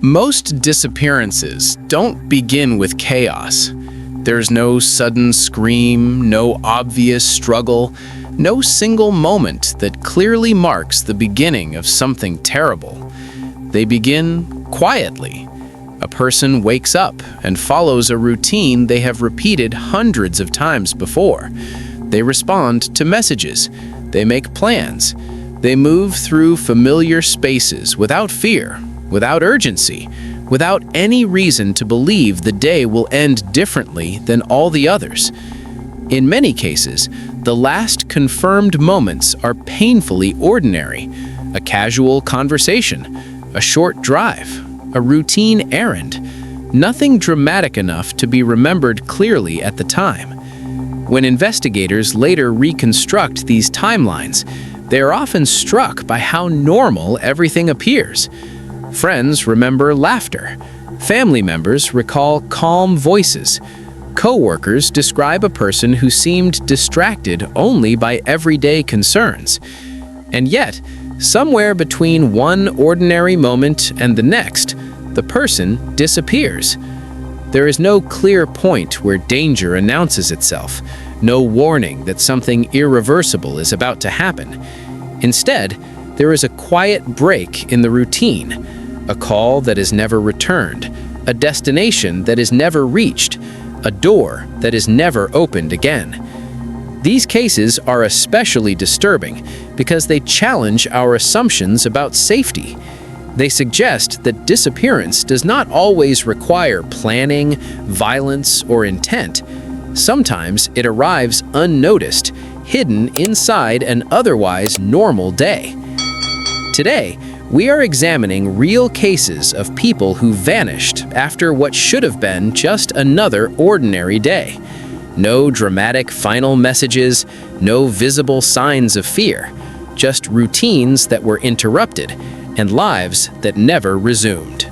Most disappearances don't begin with chaos. There's no sudden scream, no obvious struggle, no single moment that clearly marks the beginning of something terrible. They begin quietly. A person wakes up and follows a routine they have repeated hundreds of times before. They respond to messages. They make plans. They move through familiar spaces without fear, without urgency, without any reason to believe the day will end differently than all the others. In many cases, the last confirmed moments are painfully ordinary. A casual conversation, a short drive, a routine errand. Nothing dramatic enough to be remembered clearly at the time. When investigators later reconstruct these timelines, they are often struck by how normal everything appears. Friends remember laughter. Family members recall calm voices. Co-workers describe a person who seemed distracted only by everyday concerns. And yet, somewhere between one ordinary moment and the next, the person disappears. There is no clear point where danger announces itself, no warning that something irreversible is about to happen. Instead, there is a quiet break in the routine, a call that is never returned, a destination that is never reached, a door that is never opened again. These cases are especially disturbing because they challenge our assumptions about safety. They suggest that disappearance does not always require planning, violence, or intent. Sometimes it arrives unnoticed, hidden inside an otherwise normal day. Today, we are examining real cases of people who vanished after what should have been just another ordinary day. No dramatic final messages, no visible signs of fear, just routines that were interrupted and lives that never resumed.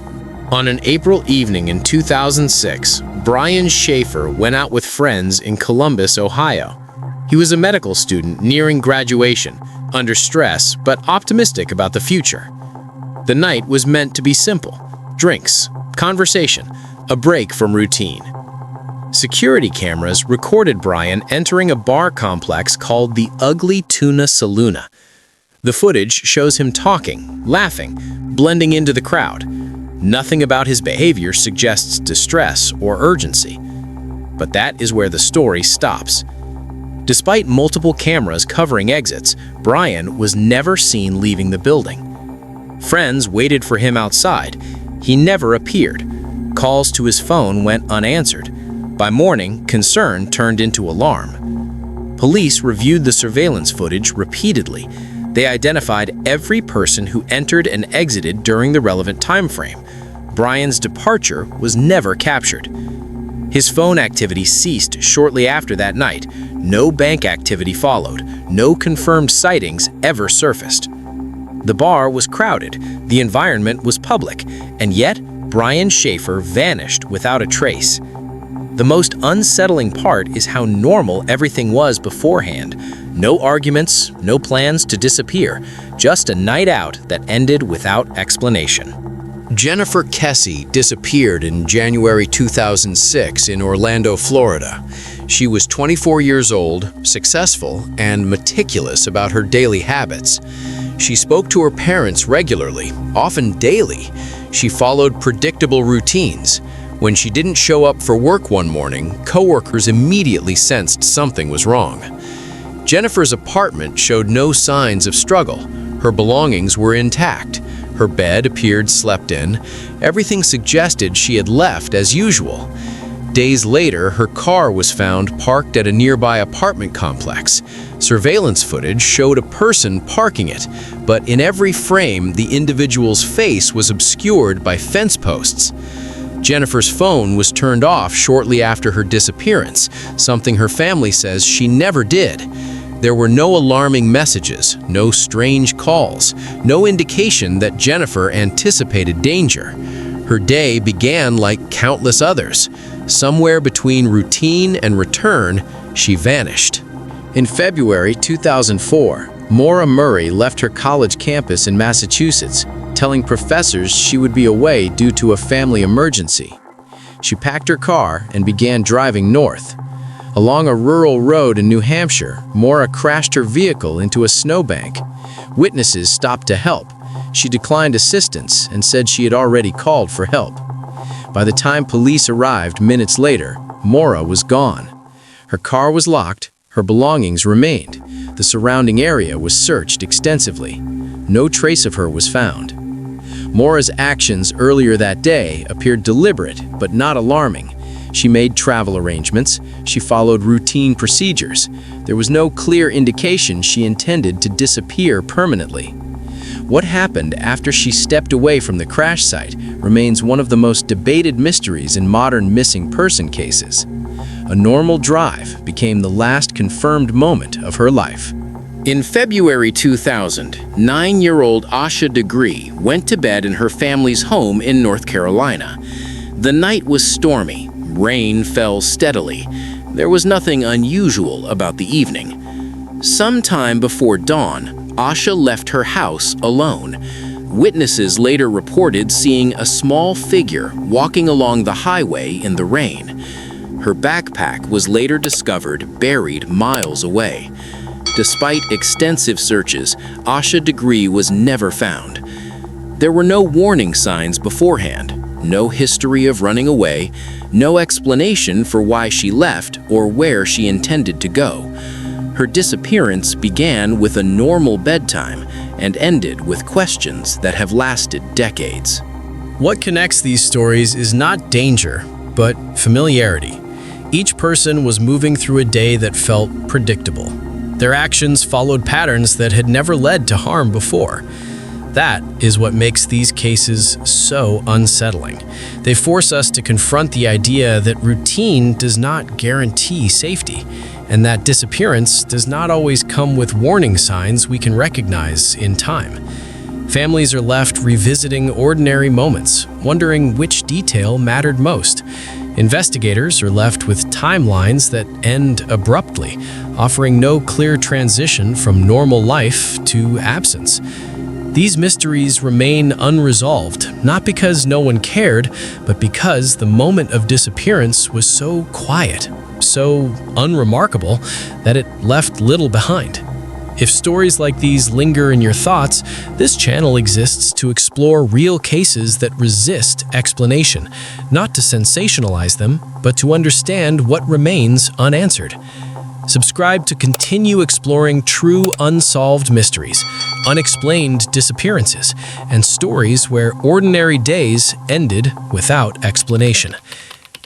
On an April evening in 2006, Brian Schaefer went out with friends in Columbus, Ohio. He was a medical student nearing graduation, under stress but optimistic about the future. The night was meant to be simple: drinks, conversation, a break from routine. Security cameras recorded Brian entering a bar complex called the Ugly Tuna Saloon. The footage shows him talking, laughing, blending into the crowd. Nothing about his behavior suggests distress or urgency. But that is where the story stops. Despite multiple cameras covering exits, Brian was never seen leaving the building. Friends waited for him outside. He never appeared. Calls to his phone went unanswered. By morning, concern turned into alarm. Police reviewed the surveillance footage repeatedly. They identified every person who entered and exited during the relevant time frame. Brian's departure was never captured. His phone activity ceased shortly after that night. No bank activity followed. No confirmed sightings ever surfaced. The bar was crowded, the environment was public, and yet Brian Schaefer vanished without a trace. The most unsettling part is how normal everything was beforehand. No arguments, no plans to disappear, just a night out that ended without explanation. Jennifer Kessie disappeared in January 2006 in Orlando, Florida. She was 24 years old, successful, and meticulous about her daily habits. She spoke to her parents regularly, often daily. She followed predictable routines. When she didn't show up for work one morning, coworkers immediately sensed something was wrong. Jennifer's apartment showed no signs of struggle. Her belongings were intact. Her bed appeared slept in. Everything suggested she had left as usual. Days later, her car was found parked at a nearby apartment complex. Surveillance footage showed a person parking it, but in every frame, the individual's face was obscured by fence posts. Jennifer's phone was turned off shortly after her disappearance, something her family says she never did. There were no alarming messages, no strange calls, no indication that Jennifer anticipated danger. Her day began like countless others. Somewhere between routine and return, she vanished. In February 2004, Maura Murray left her college campus in Massachusetts. telling professors she would be away due to a family emergency. She packed her car and began driving north. Along a rural road in New Hampshire, Maura crashed her vehicle into a snowbank. Witnesses stopped to help. She declined assistance and said she had already called for help. By the time police arrived minutes later, Maura was gone. Her car was locked, her belongings remained. The surrounding area was searched extensively. No trace of her was found. Maura's actions earlier that day appeared deliberate but not alarming. She made travel arrangements. She followed routine procedures. There was no clear indication she intended to disappear permanently. What happened after she stepped away from the crash site remains one of the most debated mysteries in modern missing person cases. A normal drive became the last confirmed moment of her life. In February 2000, 9-year-old Asha Degree went to bed in her family's home in North Carolina. The night was stormy. Rain fell steadily. There was nothing unusual about the evening. Sometime before dawn, Asha left her house alone. Witnesses later reported seeing a small figure walking along the highway in the rain. Her backpack was later discovered buried miles away. Despite extensive searches, Asha Degree was never found. There were no warning signs beforehand, no history of running away, no explanation for why she left or where she intended to go. Her disappearance began with a normal bedtime and ended with questions that have lasted decades. What connects these stories is not danger, but familiarity. Each person was moving through a day that felt predictable. Their actions followed patterns that had never led to harm before. That is what makes these cases so unsettling. They force us to confront the idea that routine does not guarantee safety, and that disappearance does not always come with warning signs we can recognize in time. Families are left revisiting ordinary moments, wondering which detail mattered most. Investigators are left with timelines that end abruptly, offering no clear transition from normal life to absence. These mysteries remain unresolved, not because no one cared, but because the moment of disappearance was so quiet, so unremarkable, that it left little behind. If stories like these linger in your thoughts, this channel exists to explore real cases that resist explanation, not to sensationalize them, but to understand what remains unanswered. Subscribe to continue exploring true unsolved mysteries, unexplained disappearances, and stories where ordinary days ended without explanation.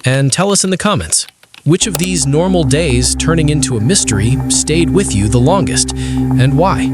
And tell us in the comments, which of these normal days turning into a mystery stayed with you the longest, and why?